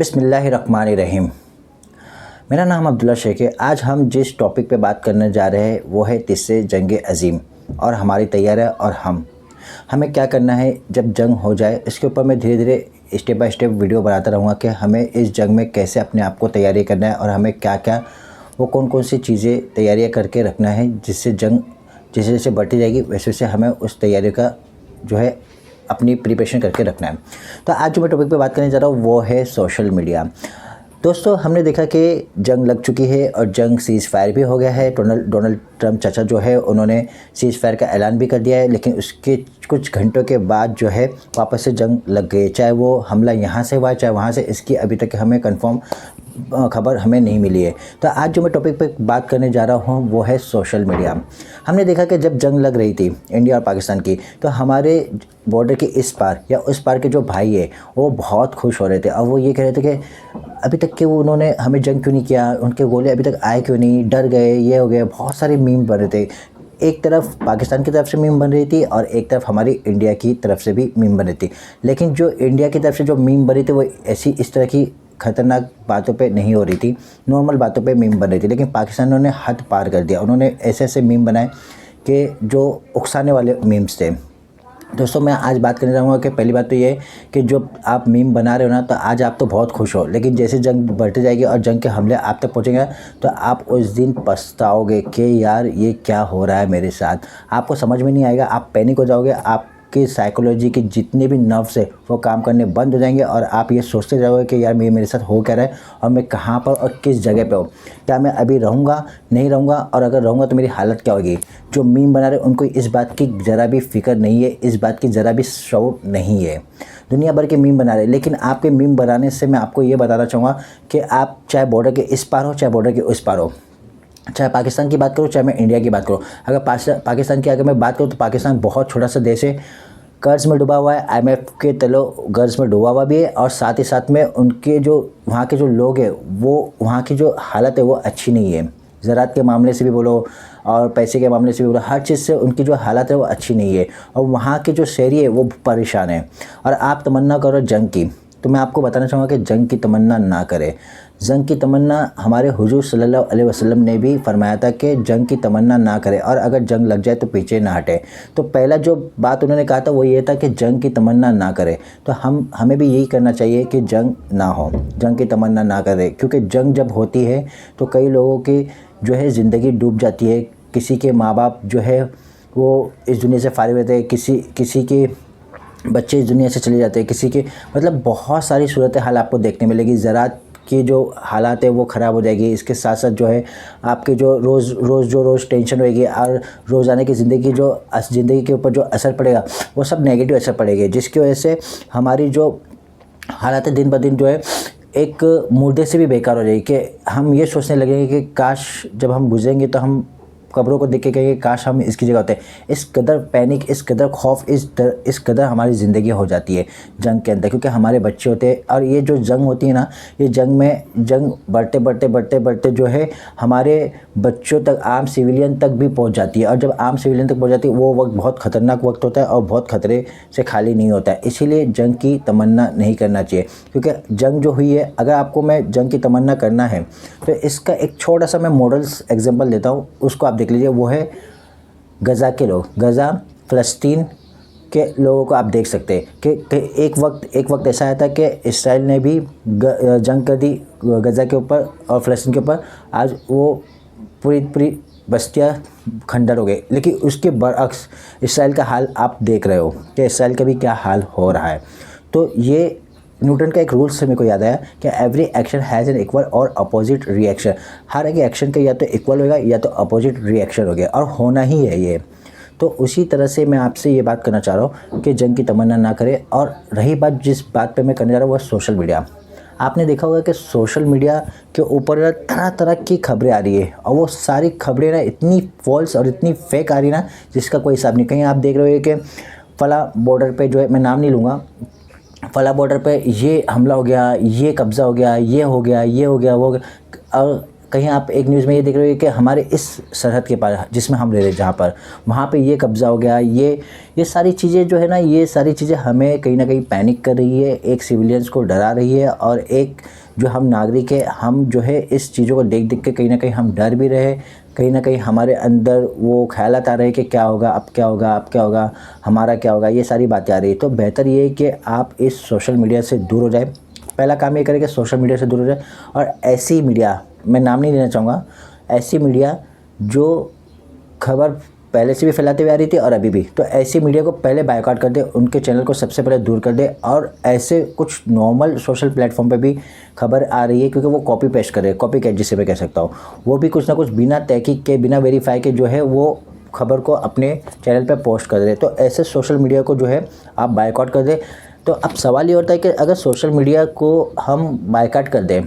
बिस्मिल्लाहिर्रहमानिर्रहीम। मेरा नाम अब्दुल्ला शेख है। आज हम जिस टॉपिक पे बात करने जा रहे हैं वो है तीसरे जंग अज़ीम और हमारी तैयारियां और हमें क्या करना है जब जंग हो जाए। इसके ऊपर मैं धीरे धीरे स्टेप बाय स्टेप वीडियो बनाता रहूँगा कि हमें इस जंग में कैसे अपने आप को तैयारी करना है और हमें क्या क्या वो कौन कौन सी चीज़ें तैयारियाँ करके रखना है, जिससे जंग जैसे जैसे बढ़ती जाएगी वैसे वैसे हमें उस तैयारी का जो है अपनी प्रिपरेशन करके रखना है। तो आज जो मैं टॉपिक पे बात करने जा रहा हूँ वो है सोशल मीडिया। दोस्तों, हमने देखा कि जंग लग चुकी है और जंग सीज़ फायर भी हो गया है। डोनाल्ड ट्रम्प चाचा जो है उन्होंने सीज़ फायर का ऐलान भी कर दिया है, लेकिन उसके कुछ घंटों के बाद जो है वापस से जंग लग गई। चाहे वो हमला यहाँ से हुआ चाहे वहाँ से, इसकी अभी तक हमें कंफर्म खबर हमें नहीं मिली है। तो आज जो मैं टॉपिक पे बात करने जा रहा हूँ वो है सोशल मीडिया। हमने देखा कि जब जंग लग रही थी इंडिया और पाकिस्तान की, तो हमारे बॉर्डर के इस पार या उस पार के जो भाई है वो बहुत खुश हो रहे थे और वो ये कह रहे थे कि अभी तक के वो उन्होंने हमें जंग क्यों नहीं किया, उनके गोले अभी तक आए क्यों नहीं, डर गए, ये हो गया। बहुत सारे मीम बन रहे थे। एक तरफ पाकिस्तान की तरफ से मीम बन रही थी और एक तरफ हमारी इंडिया की तरफ से भी मीम बन रही थी। लेकिन जो इंडिया की तरफ से जो मीम बन रही थी वो ऐसी इस तरह की खतरनाक बातों पे नहीं हो रही थी, नॉर्मल बातों पे मीम बन रही थी। लेकिन पाकिस्तान ने हद पार कर दिया। उन्होंने ऐसे ऐसे मीम बनाए कि जो उकसाने वाले मीम्स थे। दोस्तों, मैं आज बात करने जाऊँगा कि पहली बात तो ये है कि जो आप मीम बना रहे हो ना, तो आज आप तो बहुत खुश हो, लेकिन जैसे जंग बढ़ती जाएगी और जंग के हमले आप तक पहुँचेंगे तो आप उस दिन पछताओगे कि यार ये क्या हो रहा है मेरे साथ। आपको समझ में नहीं आएगा, आप पैनिक हो जाओगे, आपकी साइकोलॉजी के जितने भी नर्व्स है वो काम करने बंद हो जाएंगे और आप ये सोचते जाओगे कि यार मेरे साथ हो क्या रहा है और मैं कहाँ पर और किस जगह पे हूँ। क्या मैं अभी रहूँगा, नहीं रहूँगा, और अगर रहूँगा तो मेरी हालत क्या होगी। जो मीम बना रहे उनको इस बात की ज़रा भी फ़िक्र नहीं है, इस बात की ज़रा भी शौक नहीं है। दुनिया भर के मीम बना रहे, लेकिन आपके मीम बनाने से मैं आपको ये बताना चाहूँगा कि आप चाहे बॉर्डर के इस पार हो चाहे बॉर्डर के उस पार हो, चाहे पाकिस्तान की बात करो चाहे मैं इंडिया की बात करूँ। अगर पाकिस्तान की अगर मैं बात करूँ तो पाकिस्तान बहुत छोटा सा देश है, कर्ज में डूबा हुआ है, IMF के तलो कर्ज में डूबा हुआ भी है, और साथ ही साथ में उनके जो वहाँ के जो लोग हैं वो वहाँ की जो हालत है वो अच्छी नहीं है। ज़रात के मामले से भी बोलो और पैसे के मामले से भी बोलो, हर चीज़ से उनकी जो हालत है वो अच्छी नहीं है और वहाँ के जो शहरी है वो परेशान है। और आप तमन्ना करो जंग की, तो मैं आपको बताना चाहूँगा कि जंग की तमन्ना ना करें। जंग की तमन्ना हमारे हुजूर सल्लल्लाहु अलैहि वसल्लम ने भी फरमाया था कि जंग की तमन्ना ना करें और अगर जंग लग जाए तो पीछे ना हटे। तो पहला जो बात उन्होंने कहा था वो ये था कि जंग की तमन्ना ना करें। तो हमें भी यही करना चाहिए कि जंग ना हो, जंग की तमन्ना ना करें, क्योंकि जंग जब होती है तो कई लोगों की जो है ज़िंदगी डूब जाती है। किसी के माँ बाप जो है वो इस दुनिया से फारिग रहते हैं, किसी के बच्चे इस दुनिया से चले जाते हैं, किसी के मतलब बहुत सारी सूरत हाल आपको देखने मिलेगी। ज़रात की जो हालात है वो ख़राब हो जाएगी। इसके साथ साथ जो है आपके जो रोज़ टेंशन होएगी और रोज़ाना की ज़िंदगी ज़िंदगी के ऊपर जो असर पड़ेगा वो सब नेगेटिव असर पड़ेगा, जिसकी वजह से हमारी जो हालात है दिन ब दिन जो है एक मुर्दे से भी बेकार हो जाएगी कि हम ये सोचने लगेंगे कि काश जब हम गुजरेंगे तो हम कब्रों को देख के कहेंगे काश हम इसकी जगह होते हैं। इस कदर पैनिक, इस कदर खौफ, इस कदर हमारी ज़िंदगी हो जाती है जंग के अंदर, क्योंकि हमारे बच्चे होते हैं। और ये जो जंग होती है ना, ये जंग बढ़ते जो है हमारे बच्चों तक, आम सिविलियन तक भी पहुंच जाती है। और जब आम सिविलियन तक पहुंच जाती है वो वक्त बहुत ख़तरनाक वक्त होता है और बहुत ख़तरे से खाली नहीं होता है। इसीलिए जंग की तमन्ना नहीं करना चाहिए, क्योंकि जंग जो हुई है, अगर आपको मैं जंग की तमन्ना करना है तो इसका एक छोटा सा मैं मॉडल्स एग्जाम्पल देता हूँ, उसको आप देख लीजिए। वो है गज़ा के लोग, गज़ा फ़लस्तीन के लोगों को आप देख सकते हैं कि एक वक्त ऐसा आया था कि इसराइल ने भी जंग कर दी गज़ा के ऊपर और फ़लस्तीन के ऊपर। आज वो पूरी बस्तियाँ खंडर हो गई। लेकिन उसके बरअक्स इसराइल का हाल आप देख रहे हो कि इसराइल का भी क्या हाल हो रहा है। तो ये न्यूटन का एक रूल से मेरे को याद आया कि every action has an equal और अपोजिट रिएक्शन। हर एक एक्शन का या तो इक्वल होगा या तो अपोजिट रिएक्शन होगा, और होना ही है ये। तो उसी तरह से मैं आपसे ये बात करना चाह रहा हूँ कि जंग की तमन्ना ना करें। और रही बात जिस बात पे मैं करने जा रहा हूँ वह सोशल मीडिया। आपने देखा होगा कि सोशल मीडिया के ऊपर तरह तरह की खबरें आ रही है और वो सारी खबरें ना इतनी फॉल्स और इतनी फेक आ रही ना जिसका कोई हिसाब नहीं। कहीं आप देख रहे हो कि फला बॉर्डर पे जो है, मैं नाम नहीं लूँगा, फला बॉर्डर पे ये हमला हो गया, ये कब्ज़ा हो गया, ये हो गया, वो हो गया। और कहीं आप एक न्यूज़ में ये देख रहे हो कि हमारे इस सरहद के पार जिसमें हम रह रहे जहाँ पर, वहाँ पे ये कब्ज़ा हो गया, ये सारी चीज़ें जो है ना, ये सारी चीज़ें हमें कहीं ना कहीं पैनिक कर रही है, एक सिविलियंस को डरा रही है, और एक जो हम नागरिक है, हम जो है इस चीज़ों को देख देख के कहीं ना कहीं हम डर भी रहे, कहीं ना कहीं हमारे अंदर वो ख्यालात आ रहे हैं कि क्या होगा, अब क्या होगा, अब क्या होगा, हमारा क्या होगा, ये सारी बातें आ रही है। तो बेहतर ये है कि आप इस सोशल मीडिया से दूर हो जाए। पहला काम ये करें कि सोशल मीडिया से दूर हो जाए, और ऐसी मीडिया, मैं नाम नहीं लेना चाहूँगा, ऐसी मीडिया जो खबर पहले से भी फैलाते हुए आ रही थी और अभी भी, तो ऐसी मीडिया को पहले बायकॉट कर दे, उनके चैनल को सबसे पहले दूर कर दे। और ऐसे कुछ नॉर्मल सोशल प्लेटफॉर्म पे भी खबर आ रही है, क्योंकि वो कॉपी पेस्ट कर रहे हैं, कॉपी कैट जिसे मैं कह सकता हूँ, वो भी कुछ ना कुछ बिना तहकीक के, बिना वेरीफाई के जो है वो खबर को अपने चैनल पे पोस्ट कर रहे हैं। तो ऐसे सोशल मीडिया को जो है आप बायकॉट कर दें। तो अब सवाल ये होता है कि अगर सोशल मीडिया को हम बायकॉट कर दें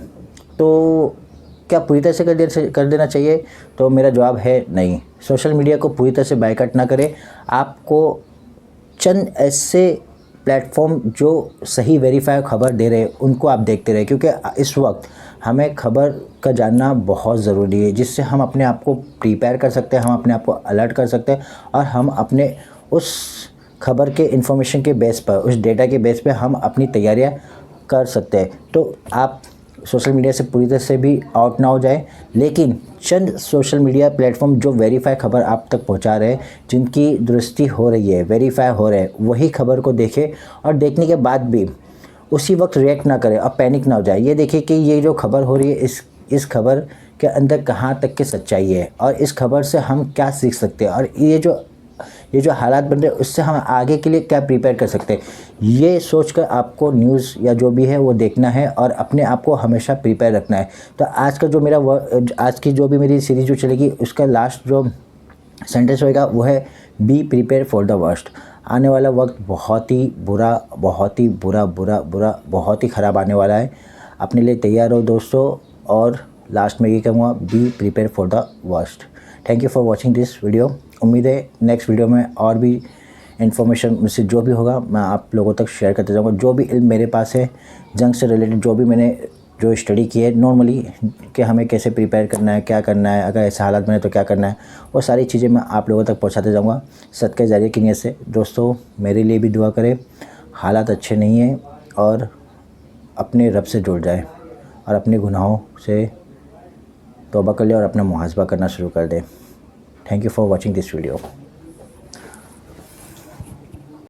तो क्या पूरी तरह से कर देना चाहिए? तो मेरा जवाब है नहीं। सोशल मीडिया को पूरी तरह से बायकॉट ना करें। आपको चंद ऐसे प्लेटफॉर्म जो सही वेरीफाई खबर दे रहे हैं उनको आप देखते रहे, क्योंकि इस वक्त हमें खबर का जानना बहुत ज़रूरी है, जिससे हम अपने आप को प्रिपेयर कर सकते हैं, हम अपने आप को अलर्ट कर सकते हैं, और हम अपने उस खबर के इन्फॉर्मेशन के बेस पर, उस डेटा के बेस पे हम अपनी तैयारियां कर सकते हैं। तो आप सोशल मीडिया से पूरी तरह से भी आउट ना हो जाए, लेकिन चंद सोशल मीडिया प्लेटफॉर्म जो वेरीफाई खबर आप तक पहुंचा रहे हैं, जिनकी दुरुस्ती हो रही है, वेरीफाई हो रहे हैं, वही खबर को देखें, और देखने के बाद भी उसी वक्त रिएक्ट ना करें और पैनिक ना हो जाए। ये देखिए कि ये जो खबर हो रही है, इस खबर के अंदर कहाँ तक की सच्चाई है, और इस खबर से हम क्या सीख सकते हैं, और ये जो हालात बन रहे हैं उससे हम आगे के लिए क्या प्रिपेयर कर सकते हैं, ये सोचकर आपको न्यूज़ या जो भी है वो देखना है, और अपने आप को हमेशा प्रिपेयर रखना है। तो आज का जो मेरा आज की जो भी मेरी सीरीज़ जो चलेगी, उसका लास्ट जो सेंटेंस होएगा वो है be prepare for the worst. आने वाला वक्त बहुत ही बुरा, बहुत ही बुरा बुरा बुरा, बहुत ही ख़राब आने वाला है। अपने लिए तैयार रहो दोस्तों, और लास्ट में ये कहूँगा, be prepare for the worst. Thank you for watching this video. उम्मीद है नेक्स्ट वीडियो में और भी इन्फॉर्मेशन मुझसे जो भी होगा मैं आप लोगों तक शेयर करते जाऊँगा। जो भी इल्म मेरे पास है जंग से रिलेटेड, जो भी मैंने जो स्टडी की है नॉर्मली, कि हमें कैसे प्रिपेयर करना है, क्या करना है, अगर ऐसे हालात बने तो क्या करना है, वो सारी चीज़ें मैं आप लोगों तक पहुंचाते जाऊंगा सदके जारिया की नीयत से। दोस्तों मेरे लिए भी दुआ करें, हालात अच्छे नहीं हैं, और अपने रब से जुड़ जाए, और अपने गुनाहों से तौबा कर ले, और अपना मुहासबा करना शुरू कर दे। Thank you for watching this video.